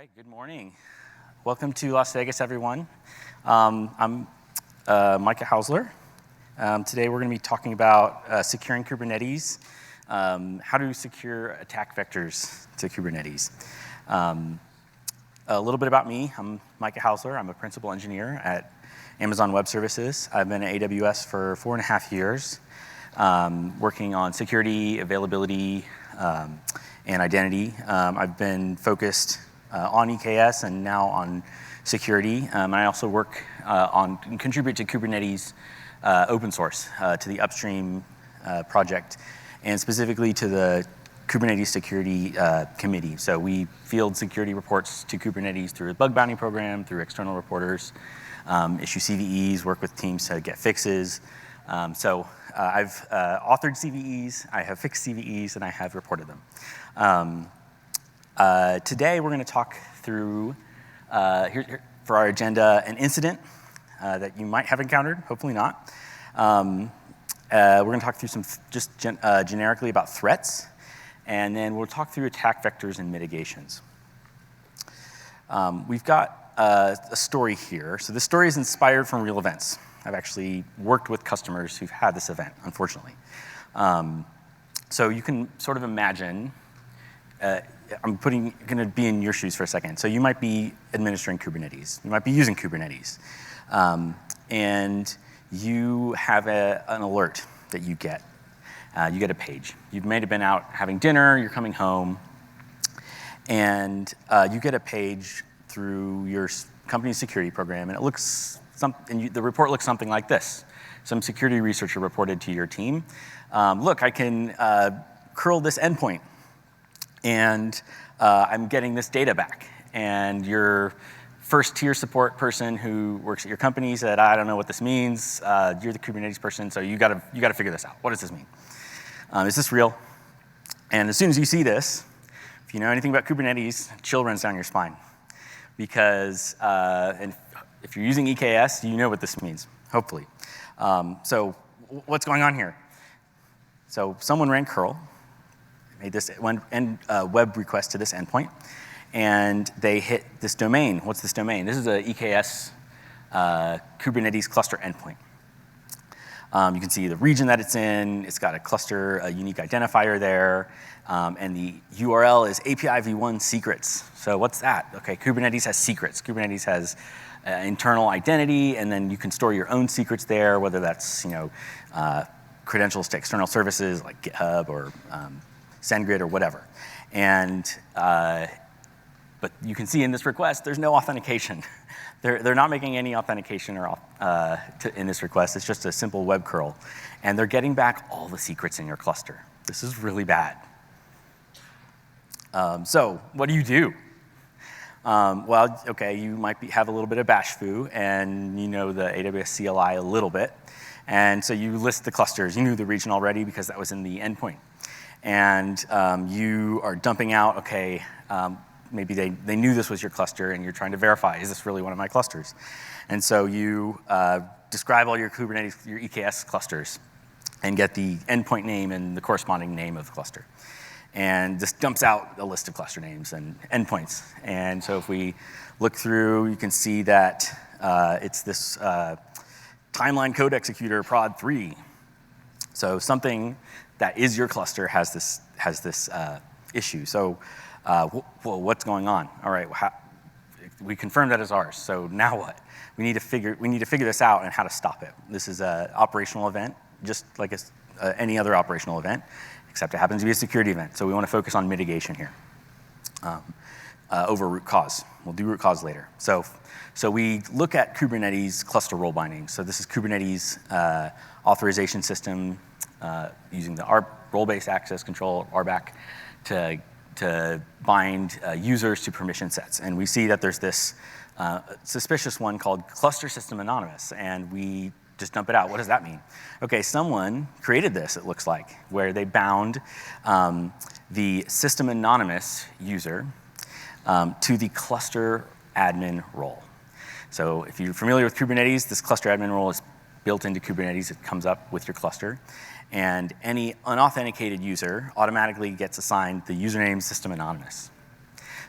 right, good morning. Welcome to Las Vegas, everyone. I'm Micah Hausler. Today we're going to be talking about securing Kubernetes, how to secure attack vectors to Kubernetes. A little bit about me. I'm Micah Hausler. I'm a principal engineer at Amazon Web Services. I've been at AWS for 4.5 years, working on security, availability, and identity. I've been focused on EKS and now on security. I also work on and contribute to Kubernetes open source, to the upstream project, and specifically to the Kubernetes security committee. So we field security reports to Kubernetes through a bug bounty program, through external reporters, issue CVEs, work with teams to get fixes. I've authored CVEs, I have fixed CVEs, and I have reported them. Today we're going to talk through, here for our agenda, an incident that you might have encountered, hopefully not. We're going to talk through some generically about threats, and then we'll talk through attack vectors and mitigations. We've got a story here. So this story is inspired from real events. I've actually worked with customers who've had this event, unfortunately. So you can sort of imagine, I'm going to be in your shoes for a second. So you might be administering Kubernetes. You might be using Kubernetes. And you have an alert that you get. You get a page. You may have been out having dinner, you're coming home, and you get a page through your company's security program, and it looks the report looks something like this. Some security researcher reported to your team, look, I can curl this endpoint, and I'm getting this data back. And your first tier support person who works at your company said, I don't know what this means. You're the Kubernetes person, so you got to figure this out. What does this mean? Is this real? And as soon as you see this, if you know anything about Kubernetes, chill runs down your spine. Because and if you're using EKS, you know what this means, hopefully. So what's going on here? So someone ran curl, made this web request to this endpoint, and they hit this domain. What's this domain? This is a EKS Kubernetes cluster endpoint. You can see the region that it's in. It's got a cluster, a unique identifier there, and the URL is API v1 secrets. So what's that? Okay, Kubernetes has secrets. Kubernetes has internal identity, and then you can store your own secrets there, whether that's credentials to external services like GitHub or SendGrid or whatever. And but you can see in this request, there's no authentication. They're not making any authentication in this request. It's just a simple web curl. And they're getting back all the secrets in your cluster. This is really bad. So what do you do? Well, okay, you might have a little bit of bash foo, and you know the AWS CLI a little bit. And so you list the clusters. You knew the region already because that was in the endpoint. And you are dumping out, okay, maybe they knew this was your cluster, and you're trying to verify, is this really one of my clusters? And so you describe all your Kubernetes, your EKS clusters, and get the endpoint name and the corresponding name of the cluster. And this dumps out a list of cluster names and endpoints. And so if we look through, you can see that it's this timeline code executor prod 3. So something that is your cluster has this issue. So well, what's going on? All right, we confirmed that it's ours. So now what? We need to figure this out and how to stop it. This is an operational event, just like any other operational event, except it happens to be a security event. So we want to focus on mitigation here over root cause. We'll do root cause later. So we look at Kubernetes cluster role binding. So this is Kubernetes authorization system using the role-based access control, RBAC, to bind users to permission sets. And we see that there's this suspicious one called cluster system anonymous, and we just dump it out. What does that mean? Okay, someone created this, it looks like, where they bound the system anonymous user to the cluster admin role. So if you're familiar with Kubernetes, this cluster admin role is built into Kubernetes. It comes up with your cluster. And any unauthenticated user automatically gets assigned the username system anonymous.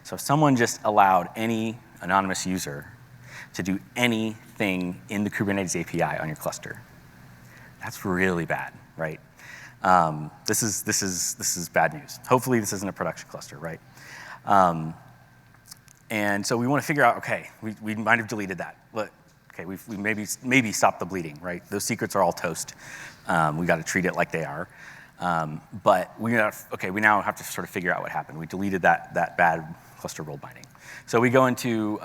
So if someone just allowed any anonymous user to do anything in the Kubernetes API on your cluster, that's really bad, right? This is bad news. Hopefully this isn't a production cluster, right? And so we want to figure out, okay, we might have deleted that. But, okay, we maybe stopped the bleeding, right? Those secrets are all toast. We got to treat it like they are. But we now have to sort of figure out what happened. We deleted that bad cluster role binding. So we go into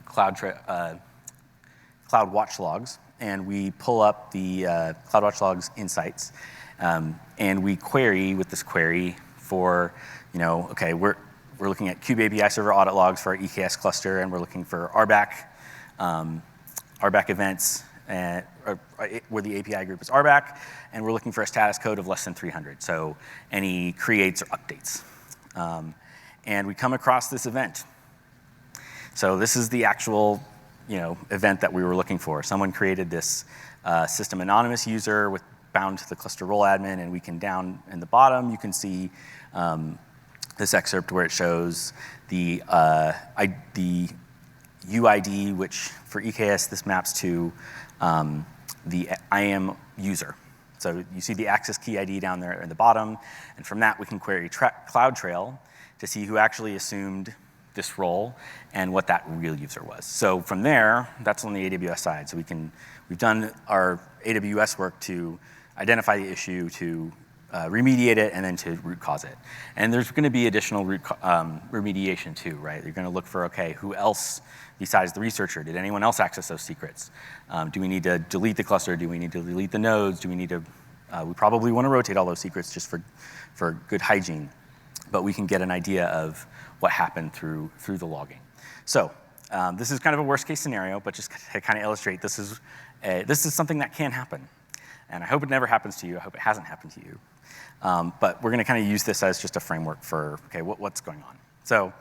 Cloud Watch Logs, and we pull up the Cloud Watch Logs insights, and we query with this query for, okay, we're looking at Kube API server audit logs for our EKS cluster, and we're looking for RBAC events where the API group is RBAC, and we're looking for a status code of less than 300, so any creates or updates. And we come across this event. So this is the actual event that we were looking for. Someone created this system anonymous user bound to the cluster role admin, and we can down in the bottom, you can see this excerpt where it shows the UID, which for EKS, this maps to the IAM user. So you see the access key ID down there in the bottom, and from that we can query CloudTrail to see who actually assumed this role and what that real user was. So from there, that's on the AWS side. So we've done our AWS work to identify the issue, to remediate it, and then to root cause it. And there's going to be additional remediation too, right? You're going to look for, okay, who else besides the researcher? Did anyone else access those secrets? Do we need to delete the cluster? Do we need to delete the nodes? Do we need to? We probably want to rotate all those secrets just for good hygiene, but we can get an idea of what happened through the logging. So this is kind of a worst case scenario, but just to kind of illustrate, this is something that can happen. And I hope it never happens to you. I hope it hasn't happened to you. But we're going to kind of use this as just a framework for, okay, what's going on. So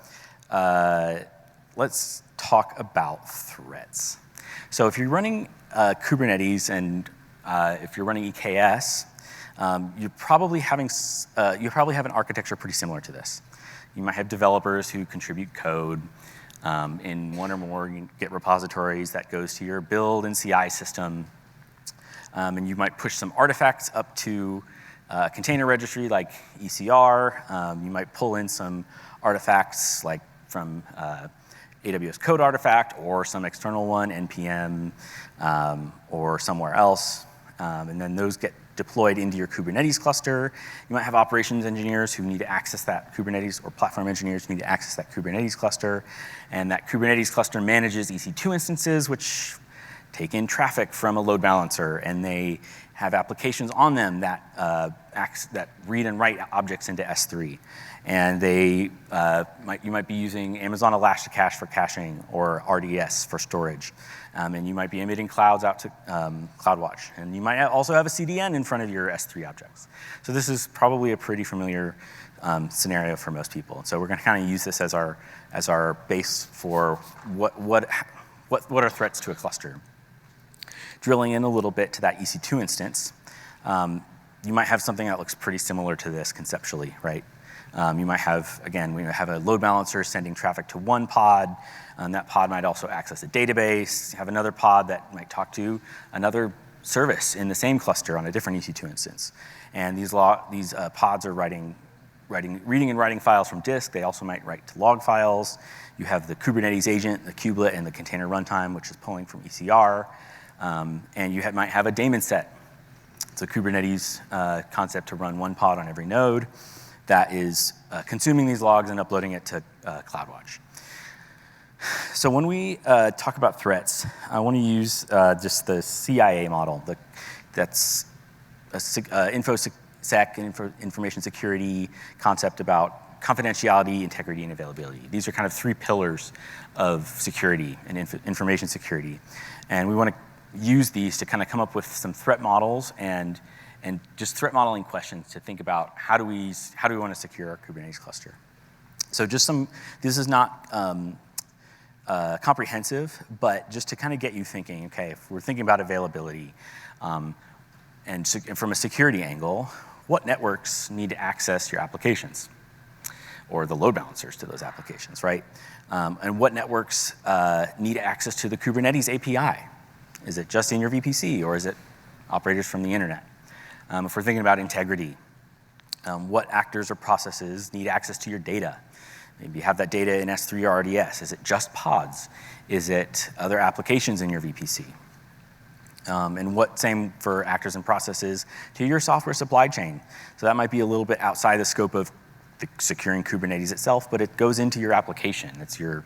let's talk about threats. So if you're running Kubernetes and if you're running EKS, you probably have an architecture pretty similar to this. You might have developers who contribute code in one or more Git repositories that goes to your build and CI system. And you might push some artifacts up to a container registry like ECR. You might pull in some artifacts like from AWS code artifact or some external one, NPM, or somewhere else. And then those get deployed into your Kubernetes cluster. You might have operations engineers who need to access that Kubernetes, or platform engineers who need to access that Kubernetes cluster. And that Kubernetes cluster manages EC2 instances, which take in traffic from a load balancer, and they have applications on them that read and write objects into S3. And you might be using Amazon Elasticache for caching or RDS for storage. And you might be emitting clouds out to CloudWatch. And you might also have a CDN in front of your S3 objects. So this is probably a pretty familiar scenario for most people. So we're going to kind of use this as our base for what are threats to a cluster. Drilling in a little bit to that EC2 instance, you might have something that looks pretty similar to this conceptually, right? You might have, again, we have a load balancer sending traffic to one pod. That pod might also access a database. You have another pod that might talk to another service in the same cluster on a different EC2 instance. And these pods are reading and writing files from disk. They also might write to log files. You have the Kubernetes agent, the kubelet, and the container runtime, which is pulling from ECR. And you might have a daemon set. It's a Kubernetes concept to run one pod on every node that is consuming these logs and uploading it to CloudWatch. So when we talk about threats, I want to use just the CIA model. That's information security concept about confidentiality, integrity, and availability. These are kind of three pillars of security and information security. And we want to use these to kind of come up with some threat models and just threat modeling questions to think about how do we want to secure our Kubernetes cluster. So just this is not comprehensive, but just to kind of get you thinking, okay, if we're thinking about availability and from a security angle, what networks need to access your applications? or the load balancers to those applications, right? And what networks need access to the Kubernetes API? Is it just in your VPC, or is it operators from the internet? If we're thinking about integrity, what actors or processes need access to your data? Maybe you have that data in S3 or RDS. Is it just pods? Is it other applications in your VPC? And same for actors and processes to your software supply chain. So that might be a little bit outside the scope of securing Kubernetes itself, but it goes into your application. It's your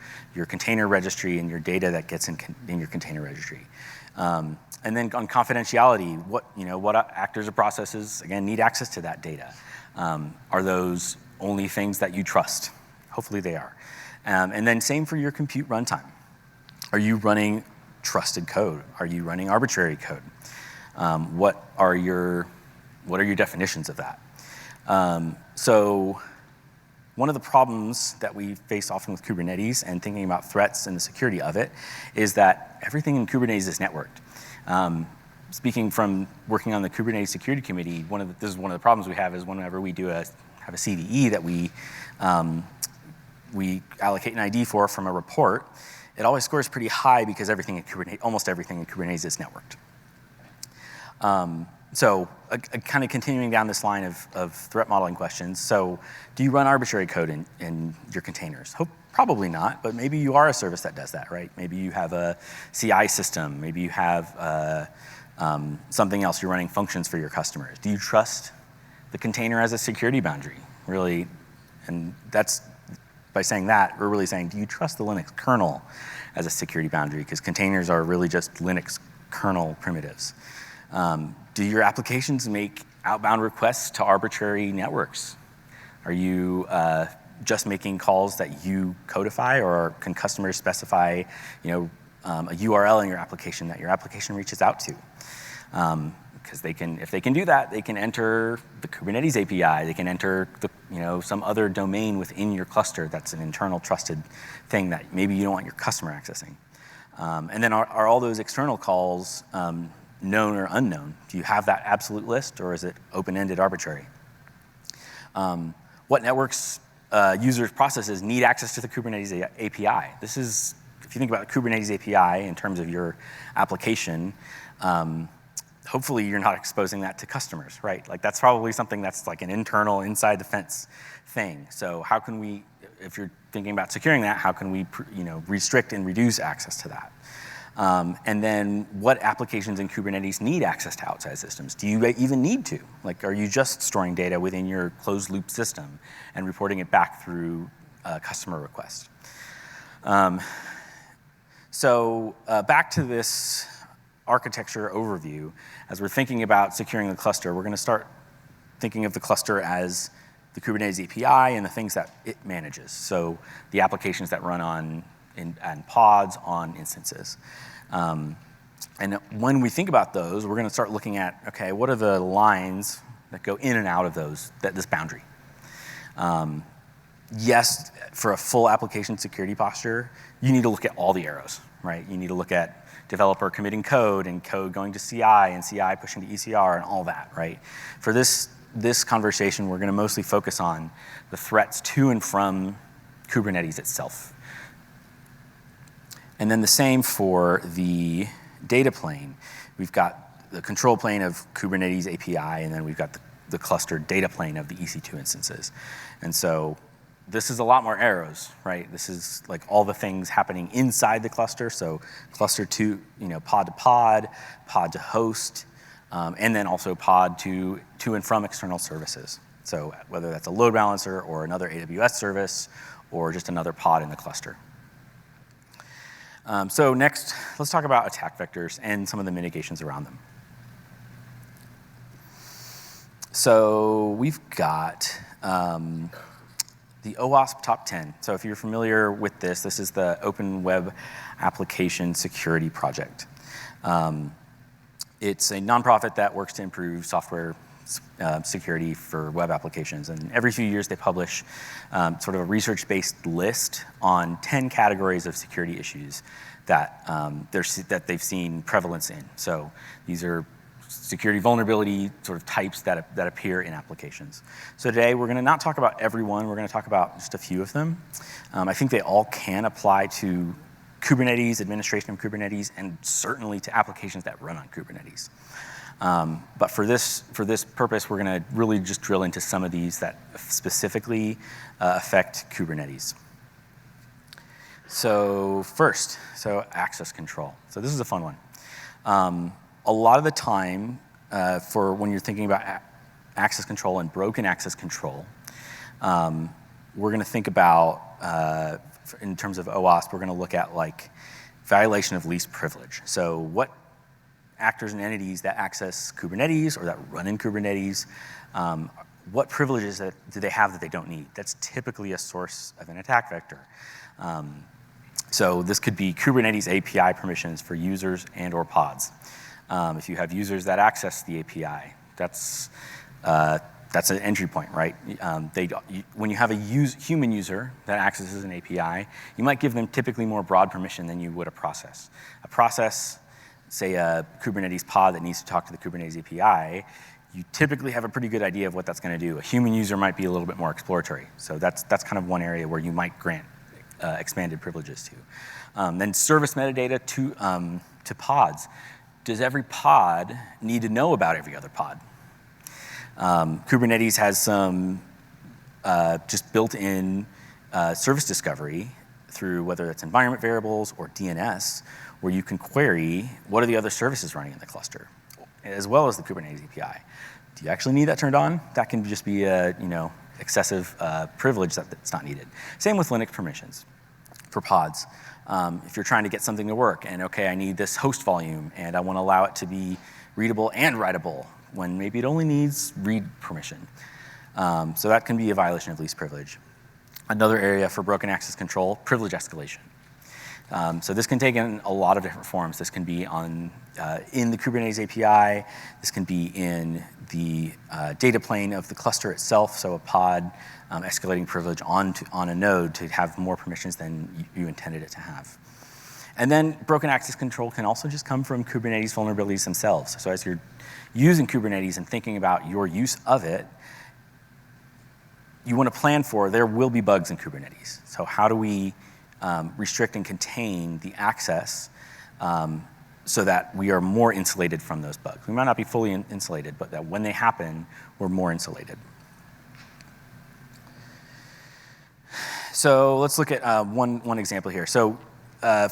container registry and your data that gets in your container registry. And then on confidentiality, what actors or processes, again, need access to that data? Are those only things that you trust? Hopefully they are. And then same for your compute runtime. Are you running trusted code? Are you running arbitrary code? What are your definitions of that? So one of the problems that we face often with Kubernetes and thinking about threats and the security of it is that everything in Kubernetes is networked. Speaking from working on the Kubernetes Security Committee, this is one of the problems we have is whenever we have a CVE that we allocate an ID from a report, it always scores pretty high because almost everything in Kubernetes is networked. So kind of continuing down this line of threat modeling questions. So do you run arbitrary code in your containers? Probably not, but maybe you are a service that does that, right? Maybe you have a CI system. Maybe you have something else. You're running functions for your customers. Do you trust the container as a security boundary? Really, and that's, by saying that, we're really saying, do you trust the Linux kernel as a security boundary? Because containers are really just Linux kernel primitives. Do your applications make outbound requests to arbitrary networks? Are you just making calls that you codify, or can customers specify, a URL in your application that your application reaches out to? Because if they can do that, they can enter the Kubernetes API. They can enter some other domain within your cluster that's an internal trusted thing that maybe you don't want your customer accessing. And then are all those external calls known or unknown? Do you have that absolute list, or is it open-ended arbitrary? What networks, users, processes need access to the Kubernetes API? This is, if you think about the Kubernetes API in terms of your application, hopefully you're not exposing that to customers, right? Like that's probably something that's like an internal, inside the fence thing. So how can we, if you're thinking about securing that, how can we restrict and reduce access to that? And then what applications in Kubernetes need access to outside systems? Do you even need to? Like, are you just storing data within your closed loop system and reporting it back through customer request? So back to this architecture overview. As we're thinking about securing the cluster, we're going to start thinking of the cluster as the Kubernetes API and the things that it manages. So the applications that run on pods, on instances. And when we think about those, we're going to start looking at, okay, what are the lines that go in and out of this boundary? Yes, for a full application security posture, you need to look at all the arrows, right? You need to look at developer committing code and code going to CI and CI pushing to ECR and all that, right? For this conversation, we're going to mostly focus on the threats to and from Kubernetes itself. And then the same for the data plane. We've got the control plane of Kubernetes API, and then we've got the cluster data plane of the EC2 instances. And so this is a lot more arrows, right? This is like all the things happening inside the cluster. So cluster to, pod to pod, pod to host, and then also pod to and from external services. So whether that's a load balancer or another AWS service or just another pod in the cluster. So next, let's talk about attack vectors and some of the mitigations around them. So we've got the OWASP Top 10. So if you're familiar with this is the Open Web Application Security Project. It's a nonprofit that works to improve software security for web applications. And every few years they publish sort of a research-based list on 10 categories of security issues that they've seen prevalence in. So these are security vulnerability sort of types that appear in applications. So today we're going to not talk about every one, we're going to talk about just a few of them. I think they all can apply to Kubernetes, administration of Kubernetes, and certainly to applications that run on Kubernetes. But for this purpose, we're going to really just drill into some of these that specifically affect Kubernetes. So first, access control. So this is a fun one. A lot of the time, for when you're thinking about access control and broken access control, we're going to think about, in terms of OWASP, we're going to look at like violation of least privilege. So what actors and entities that access Kubernetes or that run in Kubernetes, what privileges do they have that they don't need? That's typically a source of an attack vector. So this could be Kubernetes API permissions for users and or pods. If you have users that access the API, that's an entry point, right? When you have a human user that accesses an API, you might give them typically more broad permission than you would a process. A process, say a Kubernetes pod that needs to talk to the Kubernetes API, you typically have a pretty good idea of what that's going to do. A human user might be a little bit more exploratory. So that's kind of one area where you might grant expanded privileges to. Then service metadata to pods. Does every pod need to know about every other pod? Kubernetes has some just built-in service discovery through whether it's environment variables or DNS, where you can query what are the other services running in the cluster, as well as the Kubernetes API. Do you actually need that turned on? That can just be a excessive privilege that's not needed. Same with Linux permissions for pods. If you're trying to get something to work and, okay, I need this host volume and I want to allow it to be readable and writable when maybe it only needs read permission. So that can be a violation of least privilege. Another area for broken access control, privilege escalation. So this can take in a lot of different forms. This can be in the Kubernetes API. This can be in the data plane of the cluster itself, so a pod escalating privilege on a node to have more permissions than you intended it to have. And then broken access control can also just come from Kubernetes vulnerabilities themselves. So as you're using Kubernetes and thinking about your use of it, you want to plan for there will be bugs in Kubernetes. So how do we restrict and contain the access so that we are more insulated from those bugs? We might not be fully insulated, but that when they happen, we're more insulated. So let's look at one example here. So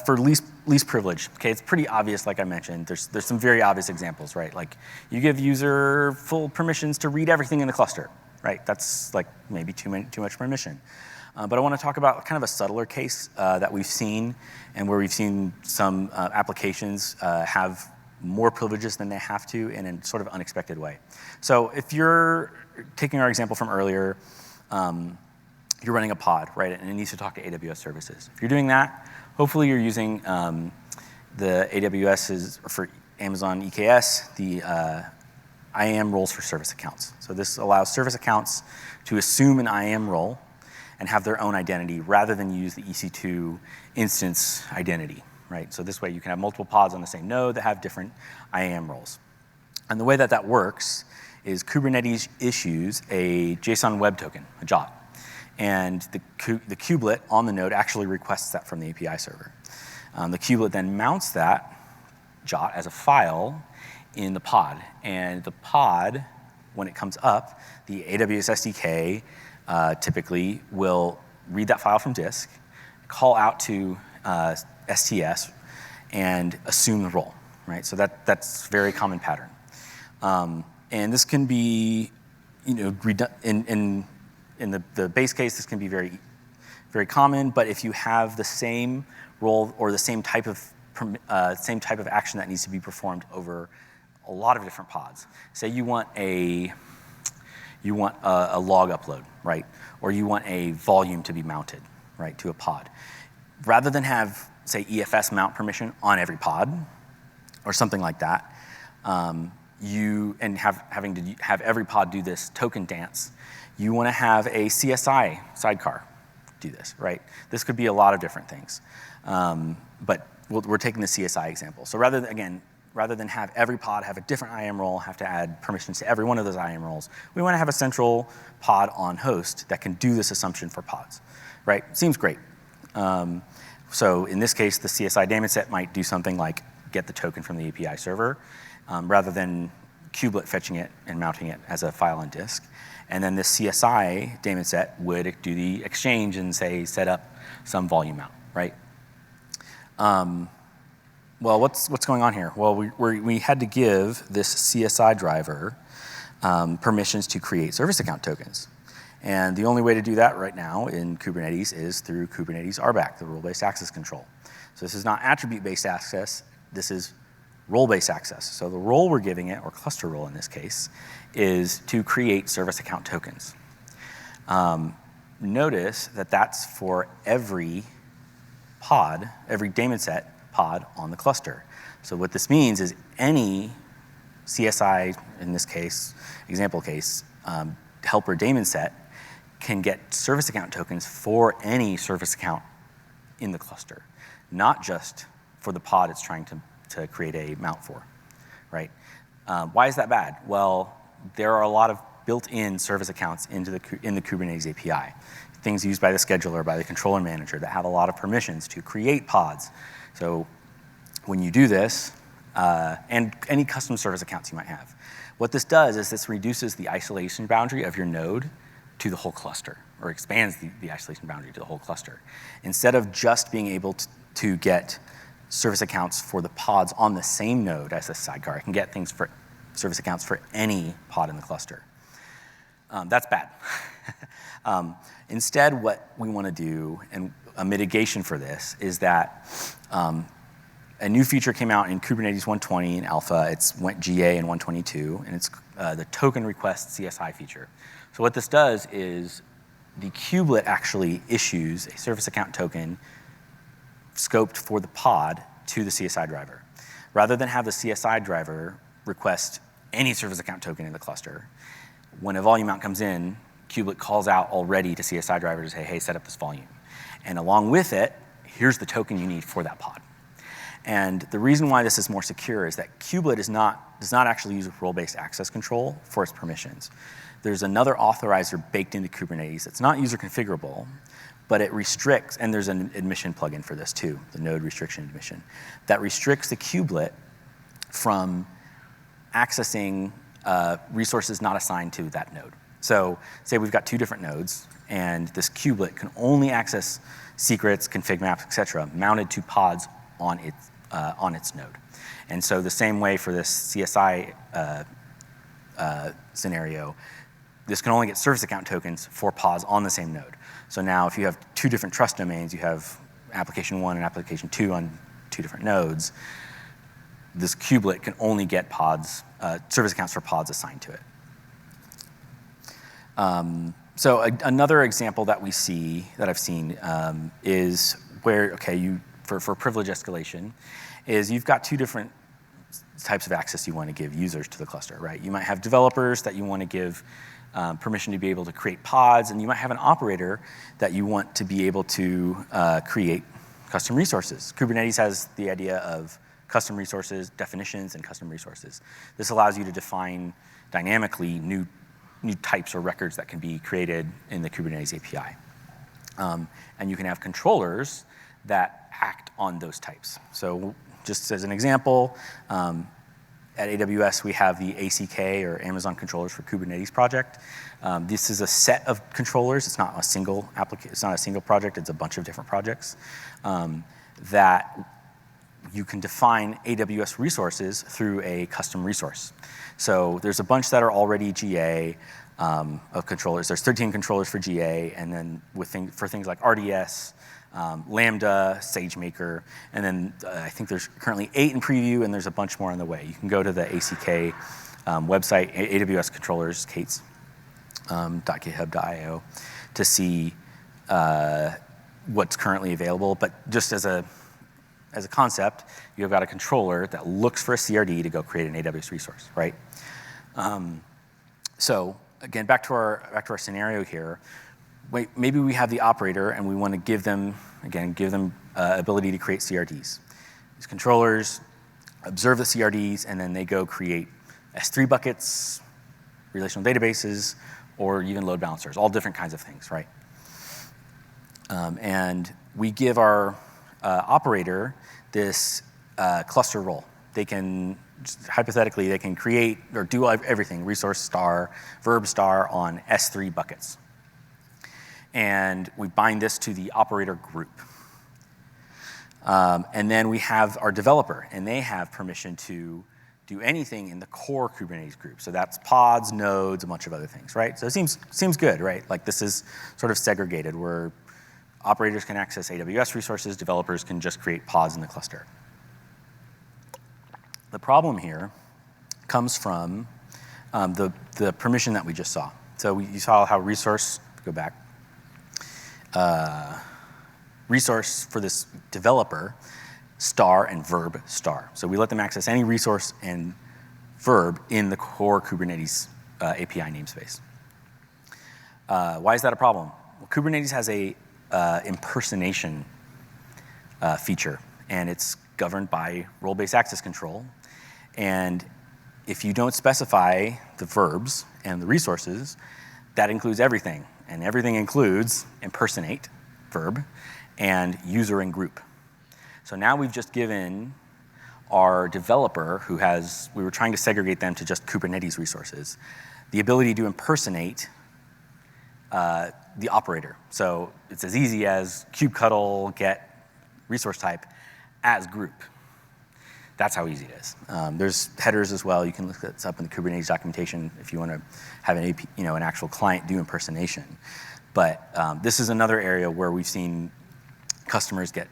for least privilege, okay, it's pretty obvious, like I mentioned. There's some very obvious examples, right? Like you give user full permissions to read everything in the cluster, right? That's like maybe too much permission. But I want to talk about kind of a subtler case that we've seen and where we've seen some applications have more privileges than they have to in a sort of unexpected way. So if you're taking our example from earlier, you're running a pod, right, and it needs to talk to AWS services. If you're doing that, hopefully you're using the AWS's, or for Amazon EKS, the IAM roles for service accounts. So this allows service accounts to assume an IAM role and have their own identity rather than use the EC2 instance identity, right? So this way you can have multiple pods on the same node that have different IAM roles. And the way that works is Kubernetes issues a JSON web token, a JOT. And the kubelet on the node actually requests that from the API server. The kubelet then mounts that JOT as a file in the pod. And the pod, when it comes up, the AWS SDK typically will read that file from disk, call out to STS, and assume the role, right? So that's a very common pattern. And this can be, in the base case, this can be very, very common, but if you have the same role or the same type of action that needs to be performed over a lot of different pods, say you want a log upload, right? Or you want a volume to be mounted, right, to a pod. Rather than have, say, EFS mount permission on every pod or something like that, having to have every pod do this token dance, you want to have a CSI sidecar do this, right? This could be a lot of different things. But we're taking the CSI example. So rather than, again, rather than have every pod have a different IAM role, have to add permissions to every one of those IAM roles, we want to have a central pod on host that can do this assumption for pods, right? Seems great. So in this case, the CSI daemon set might do something like get the token from the API server, rather than Kubelet fetching it and mounting it as a file on disk. And then this CSI daemon set would do the exchange and say, set up some volume mount, right? Well, what's going on here? Well, we had to give this CSI driver permissions to create service account tokens. And the only way to do that right now in Kubernetes is through Kubernetes RBAC, the role-based access control. So this is not attribute-based access, this is role-based access. So the role we're giving it, or cluster role in this case, is to create service account tokens. Notice that that's for every pod, every daemon set pod on the cluster. So what this means is any CSI, in this case, example case, helper daemon set can get service account tokens for any service account in the cluster, not just for the pod it's trying to create a mount for, right? Why is that bad? Well, there are a lot of built-in service accounts in the Kubernetes API, things used by the scheduler, by the controller manager that have a lot of permissions to create pods. So when you do this, and any custom service accounts you might have, what this does is this reduces the isolation boundary of your node to the whole cluster, or expands the isolation boundary to the whole cluster. Instead of just being able to get service accounts for the pods on the same node as the sidecar, I can get things for service accounts for any pod in the cluster. That's bad. Instead, what we want to do, and a mitigation for this, is that a new feature came out in Kubernetes 120 in alpha. It's went GA in 122, and it's the token request CSI feature. So what this does is the kubelet actually issues a service account token scoped for the pod to the CSI driver. Rather than have the CSI driver request any service account token in the cluster, when a volume mount comes in, Kubelet calls out already to CSI driver to say, hey, set up this volume. And along with it, here's the token you need for that pod. And the reason why this is more secure is that Kubelet does not actually use role-based access control for its permissions. There's another authorizer baked into Kubernetes that's not user configurable, but it restricts, and there's an admission plugin for this too, the node restriction admission, that restricts the kubelet from accessing resources not assigned to that node. So say we've got two different nodes, and this kubelet can only access secrets, config maps, et cetera, mounted to pods on its node. And so the same way for this CSI scenario, this can only get service account tokens for pods on the same node. So now if you have two different trust domains, you have application 1 and application 2 on two different nodes, this kubelet can only get pods, service accounts for pods assigned to it. So another example that I've seen is where, okay, for privilege escalation, is you've got two different types of access you want to give users to the cluster, right? You might have developers that you want to give permission to be able to create pods, and you might have an operator that you want to be able to create custom resources. Kubernetes has the idea of custom resources, definitions, and custom resources. This allows you to define dynamically new types or records that can be created in the Kubernetes API. And you can have controllers that act on those types. So just as an example, at AWS, we have the ACK, or Amazon Controllers for Kubernetes project. This is a set of controllers. It's not a single it's not a single project. It's a bunch of different projects that you can define AWS resources through a custom resource. So there's a bunch that are already GA of controllers. There's 13 controllers for GA, and then for things like RDS, Lambda, SageMaker, and then I think there's currently 8 in preview, and there's a bunch more on the way. You can go to the ACK website, AWS controllers, Kate's, .github.io, to see what's currently available. But just as a concept, you've got a controller that looks for a CRD to go create an AWS resource, right? So again, back to our scenario here. Maybe we have the operator and we want to give them ability to create CRDs. These controllers observe the CRDs, and then they go create S3 buckets, relational databases, or even load balancers, all different kinds of things, right? And we give our operator this cluster role. They can, hypothetically, they can create or do everything, resource star, verb star on S3 buckets. And we bind this to the operator group. And then we have our developer, and they have permission to do anything in the core Kubernetes group. So that's pods, nodes, a bunch of other things, right? So it seems good, right? Like this is sort of segregated where operators can access AWS resources, developers can just create pods in the cluster. The problem here comes from the permission that we just saw. So you saw how resource, go back, resource for this developer, star and verb star. So we let them access any resource and verb in the core Kubernetes API namespace. Why is that a problem? Well, Kubernetes has a impersonation feature, and it's governed by role-based access control. And if you don't specify the verbs and the resources, that includes everything. And everything includes impersonate, verb, and user and group. So now we've just given our developer, we were trying to segregate them to just Kubernetes resources, the ability to impersonate the operator. So it's as easy as kubectl get resource type as group. That's how easy it is. There's headers as well. You can look this up in the Kubernetes documentation if you want to have an actual client do impersonation. But this is another area where we've seen customers get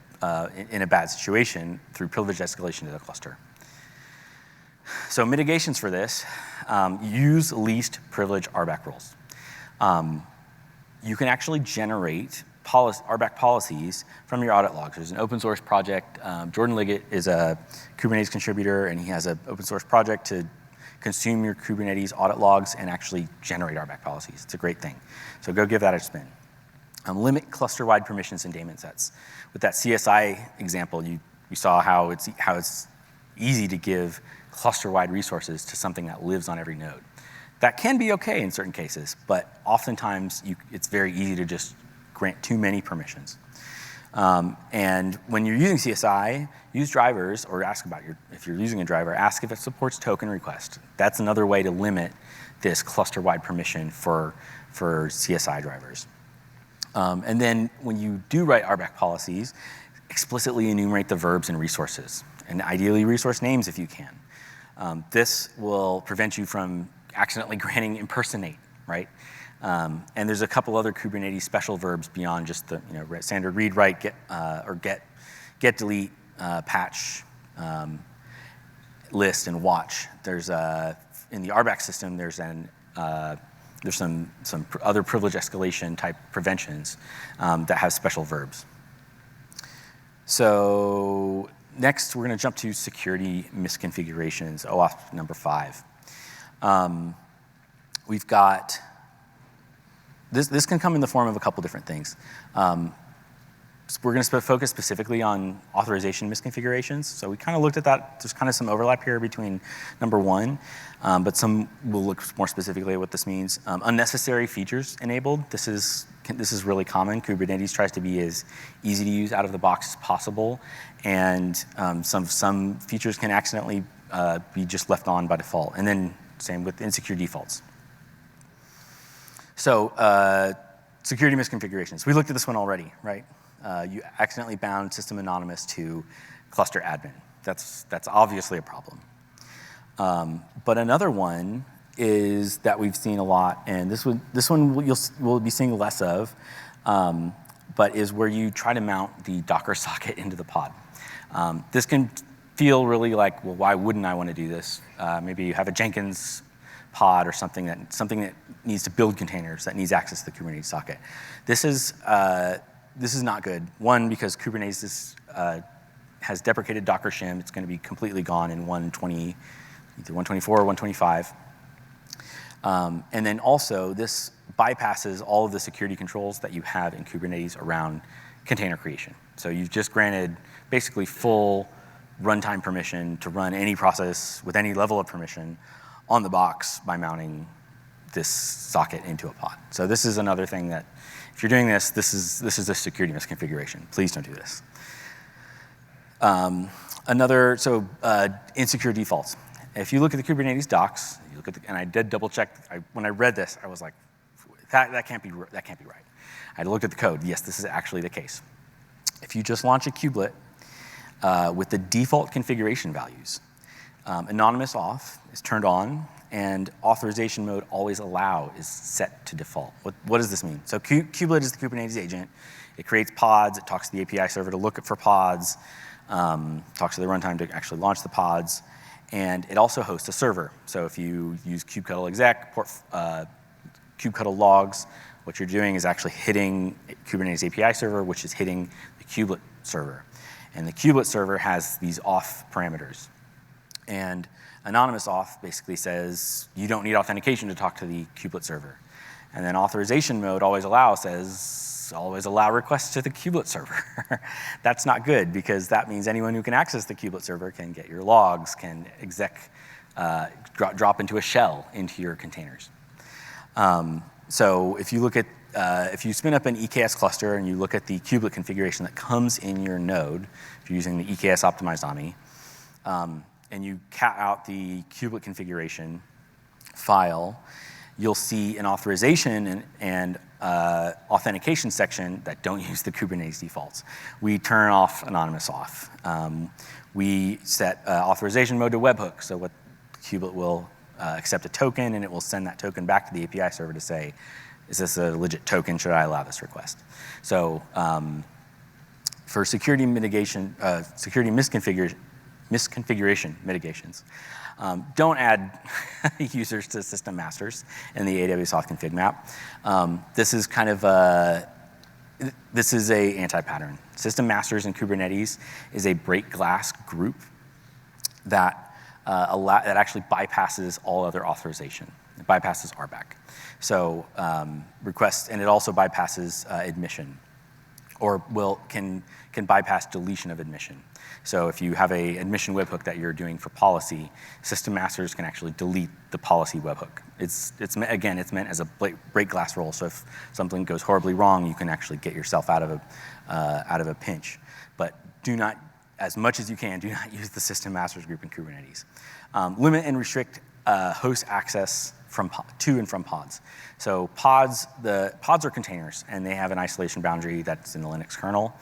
in a bad situation through privilege escalation to the cluster. So mitigations for this, use least privilege RBAC rules. You can actually generate RBAC policies from your audit logs. There's an open source project. Jordan Liggett is a Kubernetes contributor, and he has an open source project to consume your Kubernetes audit logs and actually generate RBAC policies. It's a great thing. So go give that a spin. Limit cluster-wide permissions and daemon sets. With that CSI example, you saw how it's easy to give cluster-wide resources to something that lives on every node. That can be okay in certain cases, but oftentimes it's very easy to just grant too many permissions. And when you're using CSI, use drivers or ask about if you're using a driver, ask if it supports token request. That's another way to limit this cluster-wide permission for CSI drivers. And then when you do write RBAC policies, explicitly enumerate the verbs and resources, and ideally resource names if you can. This will prevent you from accidentally granting impersonate, right? And there's a couple other Kubernetes special verbs beyond just the standard read, write, get, delete, patch, list, and watch. There's in the RBAC system there's some other privilege escalation type preventions that have special verbs. So next we're going to jump to security misconfigurations, OWASP number 5. We've got this can come in the form of a couple different things. We're going to focus specifically on authorization misconfigurations. So we kind of looked at that. There's kind of some overlap here between number 1, but we'll look more specifically at what this means. Unnecessary features enabled. This is really common. Kubernetes tries to be as easy to use out of the box as possible, and some features can accidentally be just left on by default. And then same with insecure defaults. So security misconfigurations. We looked at this one already, right? You accidentally bound system anonymous to cluster admin. That's obviously a problem. But another one is that we've seen a lot, and this one we'll be seeing less of, but is where you try to mount the Docker socket into the pod. This can feel really like, well, why wouldn't I want to do this? Maybe you have a Jenkins pod or something that needs to build containers, that needs access to the Kubernetes socket. This is not good. One, because Kubernetes has deprecated Docker shim. It's going to be completely gone in 1.20, either 1.24 or 1.25. And then also, this bypasses all of the security controls that you have in Kubernetes around container creation. So you've just granted basically full runtime permission to run any process with any level of permission on the box by mounting this socket into a pod. So this is another thing that, if you're doing this, this is a security misconfiguration. Please don't do this. Insecure defaults. If you look at the Kubernetes docs, and I did double check. When I read this, I was like, that can't be right. I looked at the code. Yes, this is actually the case. If you just launch a kubelet with the default configuration values, anonymous auth is turned on, and authorization mode always allow is set to default. What does this mean? So Kubelet is the Kubernetes agent. It creates pods. It talks to the API server to look for pods, talks to the runtime to actually launch the pods, and it also hosts a server. So if you use kubectl exec, kubectl logs, what you're doing is actually hitting Kubernetes API server, which is hitting the kubelet server. And the kubelet server has these auth parameters. And anonymous auth basically says you don't need authentication to talk to the kubelet server. And then authorization mode always allow says always allow requests to the kubelet server. That's not good, because that means anyone who can access the kubelet server can get your logs, can drop into a shell into your containers. So if you look at, if you spin up an EKS cluster and you look at the kubelet configuration that comes in your node, if you're using the EKS optimized AMI, and you cat out the kubelet configuration file, you'll see an authorization and authentication section that don't use the Kubernetes defaults. We turn off anonymous auth. We set authorization mode to webhook, so what kubelet will accept a token, and it will send that token back to the API server to say, is this a legit token? Should I allow this request? So for security mitigation, security misconfiguration mitigations, don't add users to system masters in the AWS auth config map. This is kind of a anti-pattern. System masters in Kubernetes is a break glass group that that actually bypasses all other authorization. It bypasses RBAC. So requests, and it also bypasses admission, or can bypass deletion of admission. So if you have a admission webhook that you're doing for policy, system masters can actually delete the policy webhook. It's meant as a break glass rule. So if something goes horribly wrong, you can actually get yourself out of a pinch. But do not, as much as you can, do not use the system masters group in Kubernetes. Limit and restrict host access to and from pods. So the pods are containers, and they have an isolation boundary that's in the Linux kernel.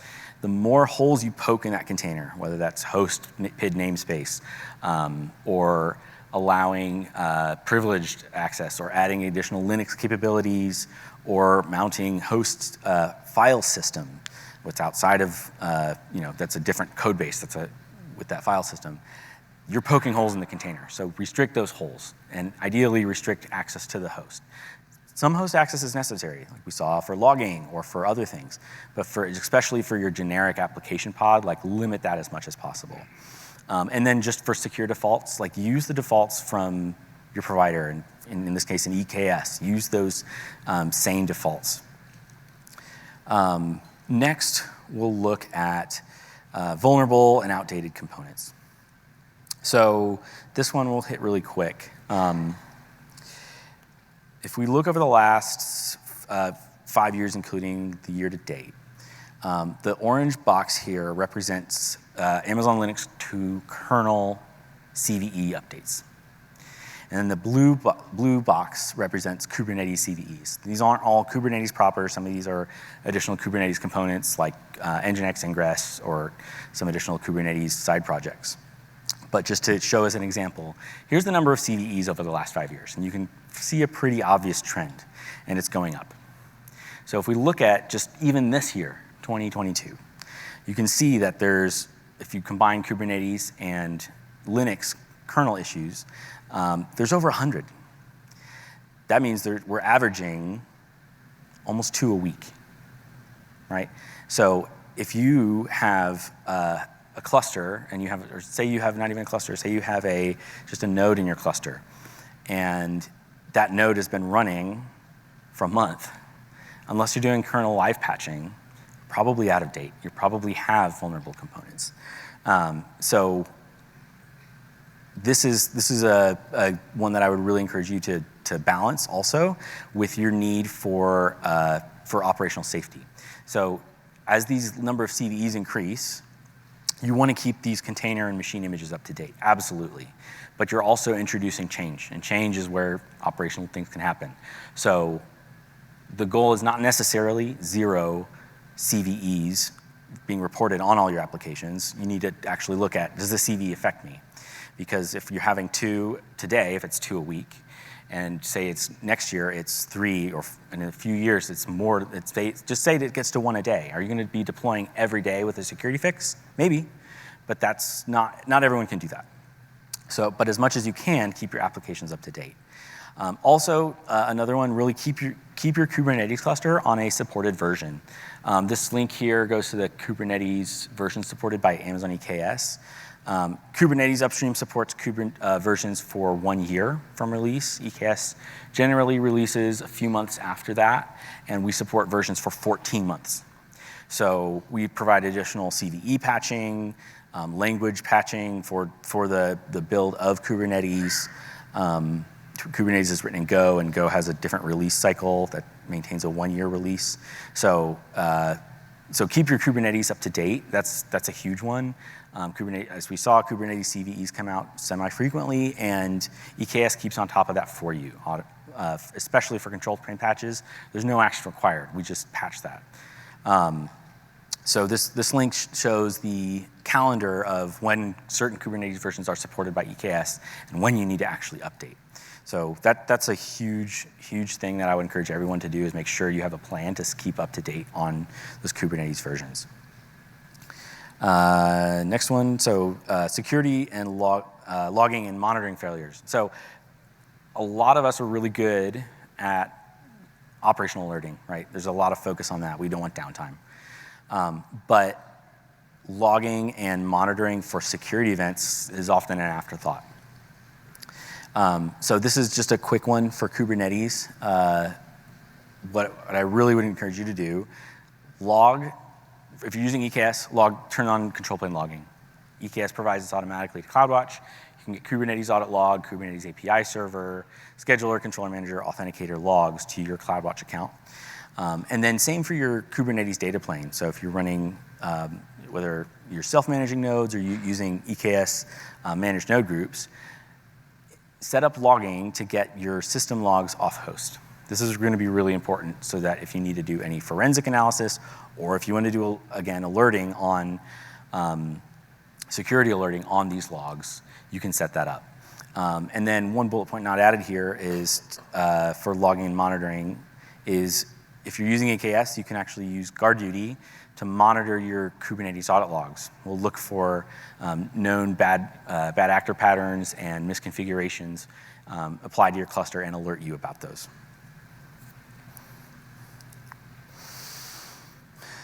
The more holes you poke in that container, whether that's host PID namespace, or allowing privileged access, or adding additional Linux capabilities, or mounting host file system, what's outside of, that's a different code base with that file system, you're poking holes in the container. So restrict those holes, and ideally restrict access to the host. Some host access is necessary, like we saw for logging or for other things, but especially for your generic application pod, limit that as much as possible. And then just for secure defaults, use the defaults from your provider, and in this case, an EKS. Use those sane defaults. Next, we'll look at vulnerable and outdated components. So this one we'll hit really quick. If we look over the last 5 years, including the year to date, the orange box here represents Amazon Linux 2 kernel CVE updates. And then the blue box represents Kubernetes CVEs. These aren't all Kubernetes proper. Some of these are additional Kubernetes components like Nginx Ingress or some additional Kubernetes side projects. But just to show as an example, here's the number of CVEs over the last 5 years. And you can see a pretty obvious trend, and it's going up. So if we look at just even this year, 2022, you can see that if you combine Kubernetes and Linux kernel issues, there's over 100. That means we're averaging almost 2 a week, right? So if you have a cluster, and or say you have not even a cluster, say you have just a node in your cluster, and that node has been running for a month, unless you're doing kernel live patching, probably out of date. You probably have vulnerable components. So this is a one that I would really encourage you to balance also with your need for operational safety. So as these number of CVEs increase, you want to keep these container and machine images up to date, absolutely. But you're also introducing change, and change is where operational things can happen. So the goal is not necessarily 0 CVEs being reported on all your applications. You need to actually look at, does the CV affect me? Because if you're having 2 today, if it's 2 a week, and say it's next year it's 3, or in a few years it's more, just say that it gets to 1 a day. Are you going to be deploying every day with a security fix? Maybe, but that's not everyone can do that. So, but as much as you can, keep your applications up to date. Also, another one, really keep your Kubernetes cluster on a supported version. This link here goes to the Kubernetes version supported by Amazon EKS. Kubernetes upstream supports versions for 1 year from release. EKS generally releases a few months after that, and we support versions for 14 months. So we provide additional CVE patching, language patching for the build of Kubernetes. Kubernetes is written in Go, and Go has a different release cycle that maintains a 1-year release. So keep your Kubernetes up to date. That's a huge one. Kubernetes, as we saw, Kubernetes CVEs come out semi-frequently, and EKS keeps on top of that for you, especially for control plane patches. There's no action required. We just patch that. So this link shows the calendar of when certain Kubernetes versions are supported by EKS and when you need to actually update. So that's a huge thing that I would encourage everyone to do, is make sure you have a plan to keep up to date on those Kubernetes versions. Next one, so security and logging and monitoring failures. So a lot of us are really good at operational alerting, right? There's a lot of focus on that. We don't want downtime. But logging and monitoring for security events is often an afterthought. So this is just a quick one for Kubernetes. What I really would encourage you to do, log. If you're using EKS, turn on control plane logging. EKS provides this automatically to CloudWatch. You can get Kubernetes audit log, Kubernetes API server, scheduler, controller manager, authenticator logs to your CloudWatch account. And then same for your Kubernetes data plane. So if you're running, whether you're self-managing nodes or using EKS managed node groups, set up logging to get your system logs off host. This is going to be really important so that if you need to do any forensic analysis, or if you want to do, again, alerting on, security alerting on these logs, you can set that up. And then one bullet point not added here is, for logging and monitoring, is if you're using AKS, you can actually use GuardDuty to monitor your Kubernetes audit logs. We'll look for known bad actor patterns and misconfigurations applied to your cluster and alert you about those.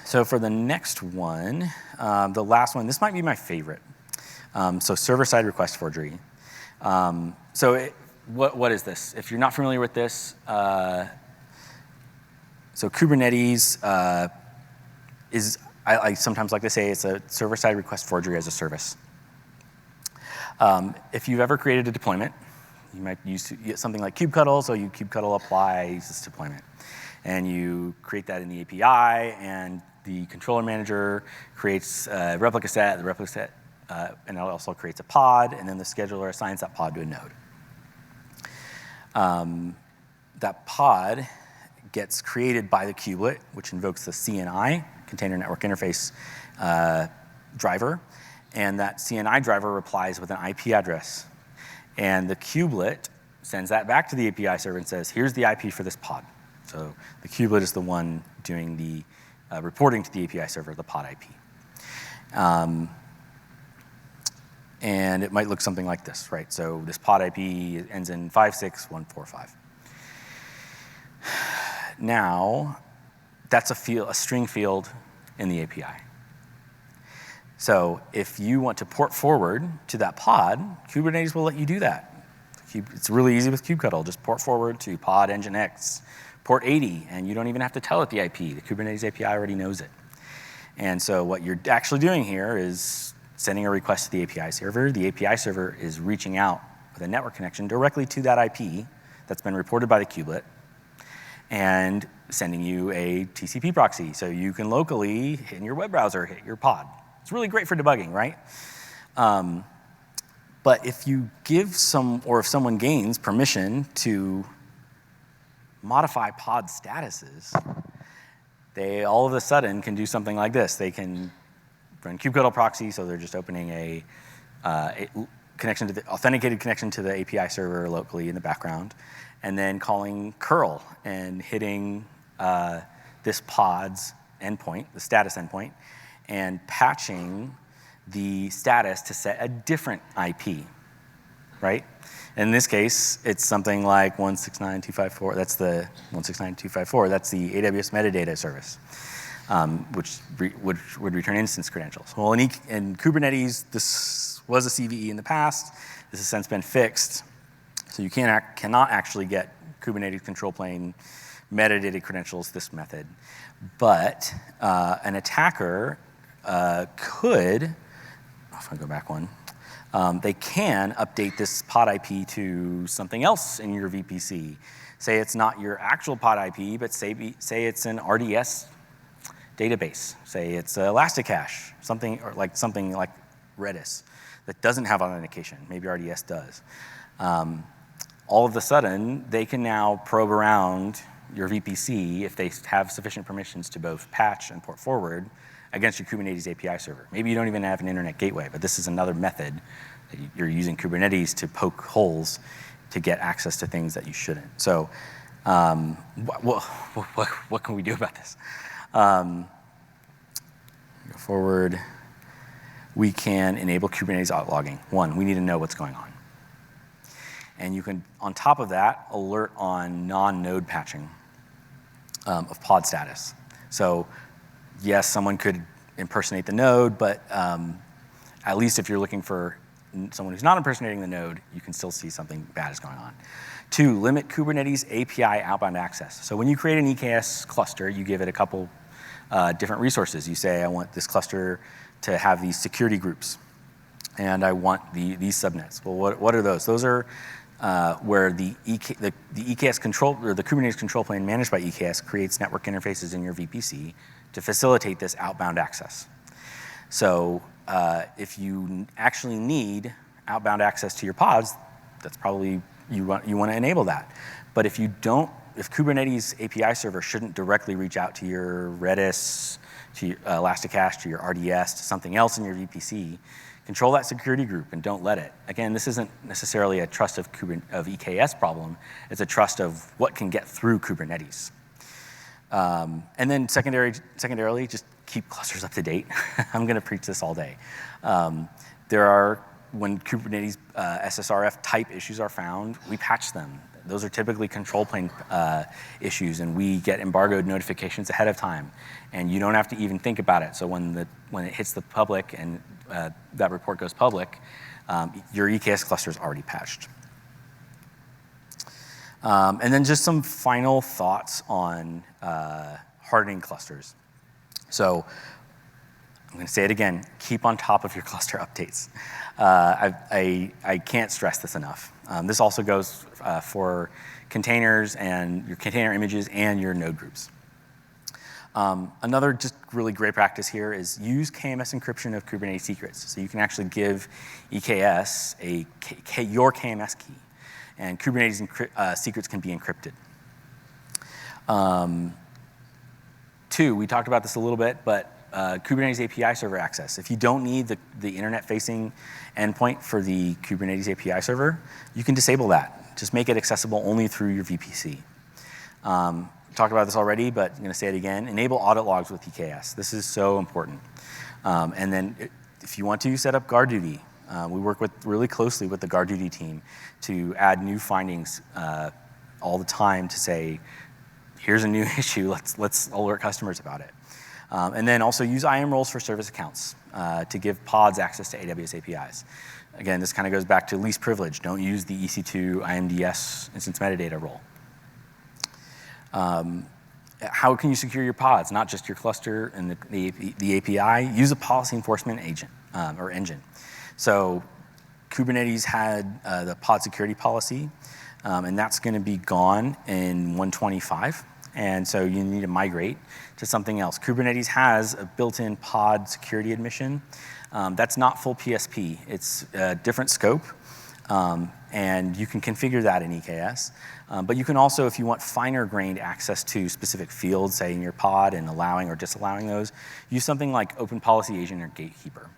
So for the next one, the last one, this might be my favorite. So server-side request forgery. What is this? If you're not familiar with this, so Kubernetes is, I sometimes like to say, it's a server-side request forgery as a service. If you've ever created a deployment, you might use something like kubectl, so you kubectl applies this deployment. And you create that in the API, and the controller manager creates a replica set, and it also creates a pod, and then the scheduler assigns that pod to a node. That pod gets created by the kubelet, which invokes the CNI, Container Network Interface driver, and that CNI driver replies with an IP address. And the kubelet sends that back to the API server and says, here's the IP for this pod. So the kubelet is the one doing the reporting to the API server, the pod IP. And it might look something like this, right? So this pod IP ends in 56145. Now, that's a string field in the API. So if you want to port forward to that pod, Kubernetes will let you do that. It's really easy with kubectl. Just port forward to pod nginx, port 80, and you don't even have to tell it the IP. The Kubernetes API already knows it. And so what you're actually doing here is sending a request to the API server. The API server is reaching out with a network connection directly to that IP that's been reported by the kubelet and sending you a TCP proxy so you can locally, in your web browser, hit your pod. It's really great for debugging, right? But if you give if someone gains permission to modify pod statuses, they all of a sudden can do something like this. They can run kubectl proxy, so they're just opening a connection to the authenticated connection to the API server locally in the background, and then calling curl and hitting this pod's endpoint, the status endpoint, and patching the status to set a different IP, right? In this case, it's something like 169.254. That's the 169.254. That's the AWS metadata service, which would return instance credentials. Well, in Kubernetes, this was a CVE in the past. This has since been fixed, so you cannot actually get Kubernetes control plane metadata credentials this method. But an attacker could, if I go back one, they can update this pod IP to something else in your VPC. Say it's not your actual pod IP, but say it's an RDS database. Say it's Elasticache, something like Redis that doesn't have authentication. Maybe RDS does. All of a sudden, they can now probe around your VPC if they have sufficient permissions to both patch and port forward against your Kubernetes API server. Maybe you don't even have an internet gateway, but this is another method that you're using Kubernetes to poke holes to get access to things that you shouldn't. So what can we do about this? Go forward. We can enable Kubernetes logging. One, we need to know what's going on. And you can, on top of that, alert on non-node patching of pod status. So yes, someone could impersonate the node, but at least if you're looking for someone who's not impersonating the node, you can still see something bad is going on. Two, limit Kubernetes API outbound access. So when you create an EKS cluster, you give it a couple different resources. You say, I want this cluster to have these security groups, and I want these subnets. Well, what are those? Those are where the EKS control, or the Kubernetes control plane managed by EKS creates network interfaces in your VPC to facilitate this outbound access. So if you actually need outbound access to your pods, that's probably, you want to enable that. But if you don't, if Kubernetes API server shouldn't directly reach out to your Redis, to your Elasticache, to your RDS, to something else in your VPC, control that security group and don't let it. Again, this isn't necessarily a trust of EKS problem. It's a trust of what can get through Kubernetes. And then secondarily, just keep clusters up to date. I'm going to preach this all day. When Kubernetes SSRF type issues are found, we patch them. Those are typically control plane issues, and we get embargoed notifications ahead of time. And you don't have to even think about it. So when it hits the public and that report goes public, your EKS cluster is already patched. And then just some final thoughts on hardening clusters. So I'm going to say it again, keep on top of your cluster updates. I can't stress this enough. This also goes for containers and your container images and your node groups. Another just really great practice here is use KMS encryption of Kubernetes secrets. So you can actually give EKS your KMS key, and Kubernetes secrets can be encrypted. Two, we talked about this a little bit, but Kubernetes API server access. If you don't need the internet-facing endpoint for the Kubernetes API server, you can disable that. Just make it accessible only through your VPC. Talked about this already, but I'm going to say it again. Enable audit logs with EKS. This is so important. And then if you want to, set up guard duty. We work really closely with the guard duty team to add new findings all the time to say, here's a new issue, let's alert customers about it. And then also use IAM roles for service accounts to give pods access to AWS APIs. Again, this kind of goes back to least privilege. Don't use the EC2 IMDS instance metadata role. How can you secure your pods, not just your cluster and the API? Use a policy enforcement agent. or engine. So Kubernetes had the pod security policy, and that's going to be gone in 125. And so you need to migrate to something else. Kubernetes has a built-in pod security admission. That's not full PSP. It's a different scope, and you can configure that in EKS. But you can also, if you want finer-grained access to specific fields, say in your pod, and allowing or disallowing those, use something like Open Policy Agent or Gatekeeper.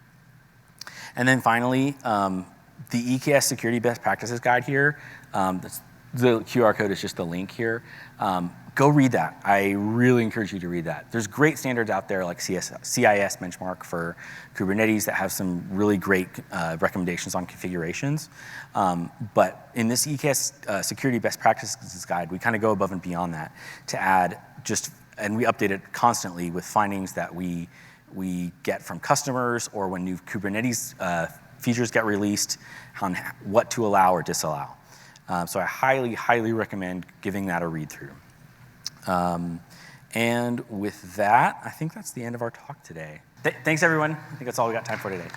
And then finally, the EKS Security Best Practices Guide here, the QR code is just the link here. Go read that. I really encourage you to read that. There's great standards out there like CIS benchmark for Kubernetes that have some really great recommendations on configurations. But in this EKS Security Best Practices Guide, we kind of go above and beyond that to add and we update it constantly with findings that we get from customers or when new Kubernetes features get released on what to allow or disallow. So I highly, highly recommend giving that a read through. And with that, I think that's the end of our talk today. Thanks, everyone. I think that's all we got time for today.